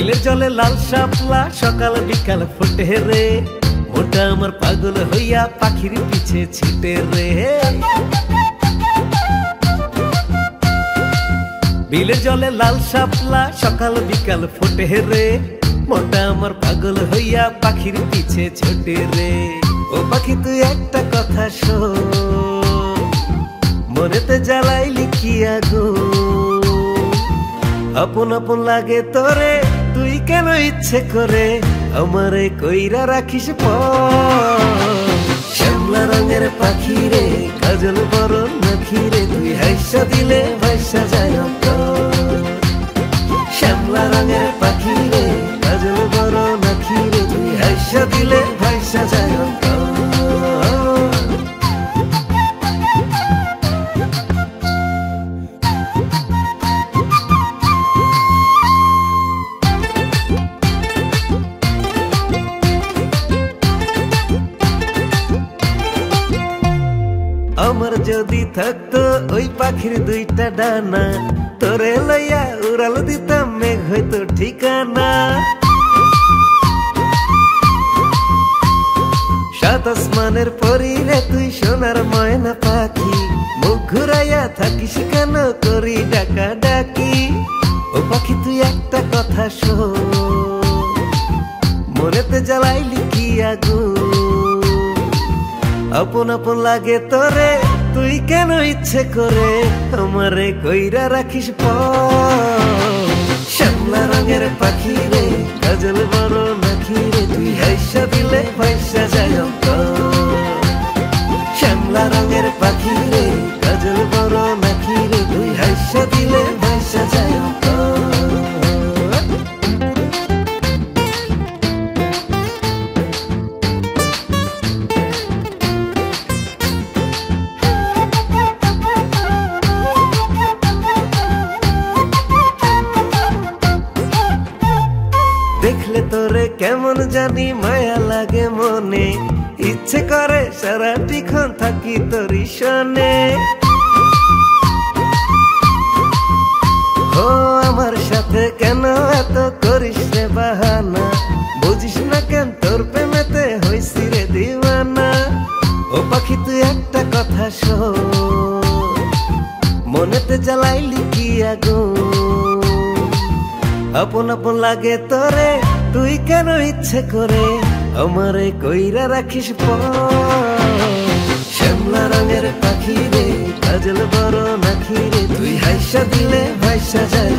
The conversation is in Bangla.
বিলের জলে লাল শাপলা সকাল বিকাল ফোটে রে, মোটা আমার পাগল হইয়া পাখির পিছে ছিটে রে। বিলের জলে লাল শাপলা সকাল বিকাল ফোটে রে, মোটা আমার পাগল হইয়া পাখির পিছে ছোটে রে। ও পাখি তুই একটা কথা শোন, মনেতে জ্বালাইলি কি আগুন। আপন আপন লাগে তোরে, তুই কেন ইচ্ছে করে আমারে কইরা রাখিস শ্যামলা রঙের পাখি রে, কাজল বড় নাখি রে, তুই হাইসা দিলে ভাইসা যায় অন্তর। শ্যামলা রঙের পাখি রে, কাজল বড় নাখি রে, তুই হাইসা দিলে ভাইসা যায় অন্তর। আমার যদি থাকতো ওই পাখির দুইটা ডানা, তোরে লইয়া উড়াল দিতাম মেঘ হইতো ঠিকানা। সাত আসমানের পরি রে তুই সোনার ময়না পাখি, মুখ ঘুরাইয়া থাকিস কেন করি ডাকা ডাকি। ও পাখি তুই একটা কথা শোন, মনেতে জ্বালাইলি কি আগুন। আপন আপন লাগে তোরে, তুই কেন ইচ্ছে করে আমারে কইরা রাখিস শ্যামলা রঙের পাখি রে, কাজল বড় নাখি রে, তুই হাইসা দিলে ভাইসা যায় অন্তর। শ্যামলা রঙের পাখি রে, কাজল বড় নাখি রে, তুই হাইসা দিলে ভাইসা যায় অন্তর। দেখলে তোরে কেমন জানি মায়া লাগে মনে, ইচ্ছে করে সারাটিক্ষণ থাকি তোরি সনে। ও আমার সাথে কেন এত করিস রে বাহানা, বুঝিস না কেন তোর প্রেমেতে হইছি রে দিওয়ানা। ও পাখি তুই একটা কথা শোন, মনেতে জ্বালাইলি কি আগুন। আপন আপন লাগে তোরে, তুই কেন ইচ্ছে করে আমারে কইরা রাখিস শ্যামলা রঙের পাখি রে, কাজল বড় নাখি রে, তুই হাইসা দিলে ভাইসা যায়।